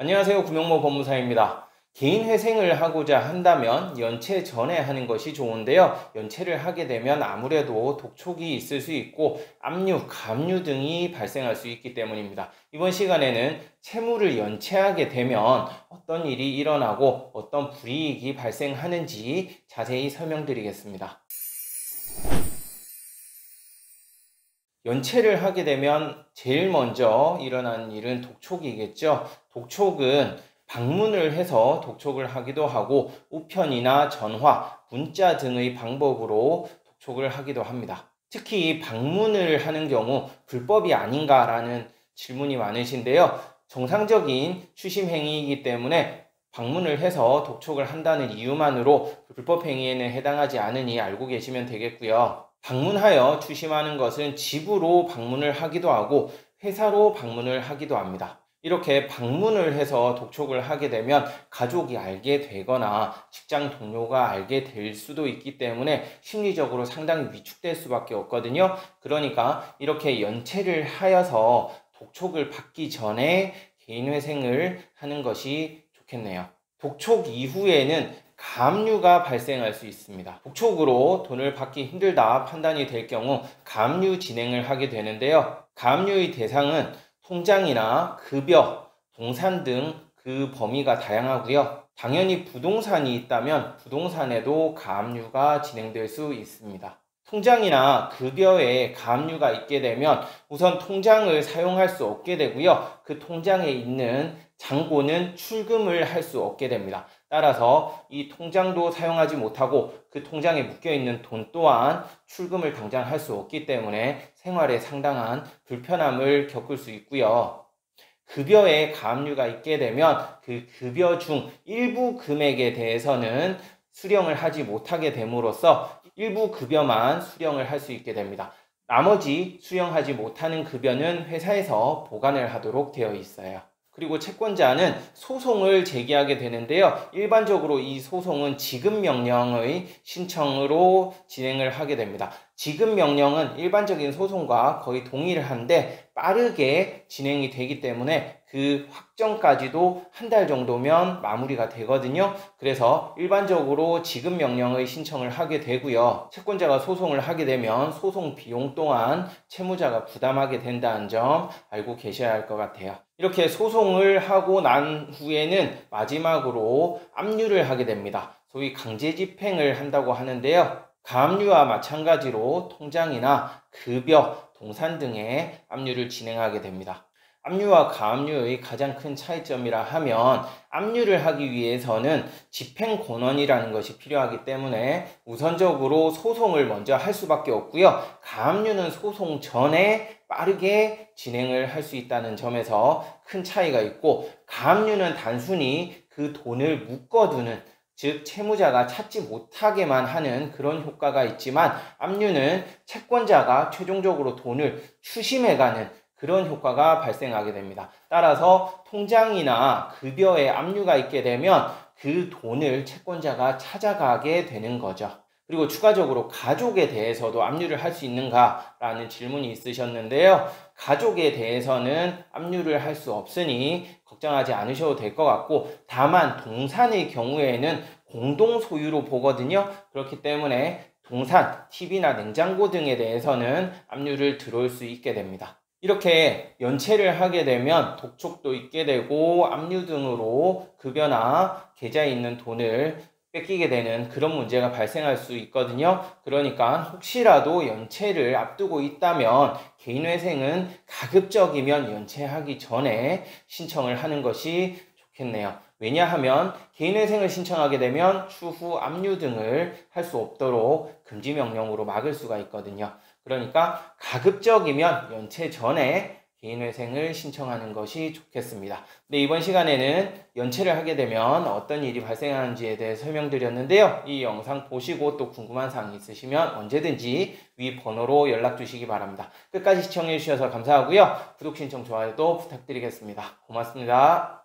안녕하세요. 구명모 법무사입니다. 개인회생을 하고자 한다면 연체 전에 하는 것이 좋은데요. 연체를 하게 되면 아무래도 독촉이 있을 수 있고 압류, 감류 등이 발생할 수 있기 때문입니다. 이번 시간에는 채무를 연체하게 되면 어떤 일이 일어나고 어떤 불이익이 발생하는지 자세히 설명드리겠습니다. 연체를 하게 되면 제일 먼저 일어나는 일은 독촉이겠죠. 독촉은 방문을 해서 독촉을 하기도 하고 우편이나 전화, 문자 등의 방법으로 독촉을 하기도 합니다. 특히 방문을 하는 경우 불법이 아닌가라는 질문이 많으신데요. 정상적인 추심 행위이기 때문에 방문을 해서 독촉을 한다는 이유만으로 불법 행위에는 해당하지 않으니 알고 계시면 되겠고요. 방문하여 추심하는 것은 집으로 방문을 하기도 하고 회사로 방문을 하기도 합니다. 이렇게 방문을 해서 독촉을 하게 되면 가족이 알게 되거나 직장 동료가 알게 될 수도 있기 때문에 심리적으로 상당히 위축될 수밖에 없거든요. 그러니까 이렇게 연체를 하여서 독촉을 받기 전에 개인회생을 하는 것이 좋겠네요. 독촉 이후에는 감류가 발생할 수 있습니다. 독촉으로 돈을 받기 힘들다 판단이 될 경우 감류 진행을 하게 되는데요. 감류의 대상은 통장이나 급여, 동산 등 그 범위가 다양하고요. 당연히 부동산이 있다면 부동산에도 감류가 진행될 수 있습니다. 통장이나 급여에 가압류가 있게 되면 우선 통장을 사용할 수 없게 되고요. 그 통장에 있는 잔고는 출금을 할 수 없게 됩니다. 따라서 이 통장도 사용하지 못하고 그 통장에 묶여있는 돈 또한 출금을 당장 할 수 없기 때문에 생활에 상당한 불편함을 겪을 수 있고요. 급여에 가압류가 있게 되면 그 급여 중 일부 금액에 대해서는 수령을 하지 못하게 됨으로써 일부 급여만 수령을 할 수 있게 됩니다. 나머지 수령하지 못하는 급여는 회사에서 보관을 하도록 되어 있어요. 그리고 채권자는 소송을 제기하게 되는데요. 일반적으로 이 소송은 지급명령의 신청으로 진행을 하게 됩니다. 지급명령은 일반적인 소송과 거의 동일한데 빠르게 진행이 되기 때문에 그 확정까지도 한 달 정도면 마무리가 되거든요. 그래서 일반적으로 지급명령의 신청을 하게 되고요. 채권자가 소송을 하게 되면 소송 비용 또한 채무자가 부담하게 된다는 점 알고 계셔야 할 것 같아요. 이렇게 소송을 하고 난 후에는 마지막으로 압류를 하게 됩니다. 소위 강제집행을 한다고 하는데요. 가압류와 마찬가지로 통장이나 급여, 동산 등의 압류를 진행하게 됩니다. 압류와 가압류의 가장 큰 차이점이라 하면 압류를 하기 위해서는 집행권원이라는 것이 필요하기 때문에 우선적으로 소송을 먼저 할 수밖에 없고요. 가압류는 소송 전에 빠르게 진행을 할 수 있다는 점에서 큰 차이가 있고 가압류는 단순히 그 돈을 묶어두는 즉 채무자가 찾지 못하게만 하는 그런 효과가 있지만 압류는 채권자가 최종적으로 돈을 추심해가는 그런 효과가 발생하게 됩니다. 따라서 통장이나 급여에 압류가 있게 되면 그 돈을 채권자가 찾아가게 되는 거죠. 그리고 추가적으로 가족에 대해서도 압류를 할 수 있는가라는 질문이 있으셨는데요. 가족에 대해서는 압류를 할 수 없으니 걱정하지 않으셔도 될 것 같고 다만 동산의 경우에는 공동 소유로 보거든요. 그렇기 때문에 동산, TV나 냉장고 등에 대해서는 압류를 들어올 수 있게 됩니다. 이렇게 연체를 하게 되면 독촉도 있게 되고 압류 등으로 급여나 계좌에 있는 돈을 뺏기게 되는 그런 문제가 발생할 수 있거든요. 그러니까 혹시라도 연체를 앞두고 있다면 개인회생은 가급적이면 연체하기 전에 신청을 하는 것이 좋겠네요. 왜냐하면 개인회생을 신청하게 되면 추후 압류 등을 할 수 없도록 금지명령으로 막을 수가 있거든요. 그러니까 가급적이면 연체 전에 개인회생을 신청하는 것이 좋겠습니다. 네, 이번 시간에는 연체를 하게 되면 어떤 일이 발생하는지에 대해 설명드렸는데요. 이 영상 보시고 또 궁금한 사항이 있으시면 언제든지 위 번호로 연락 주시기 바랍니다. 끝까지 시청해 주셔서 감사하고요. 구독, 신청, 좋아요도 부탁드리겠습니다. 고맙습니다.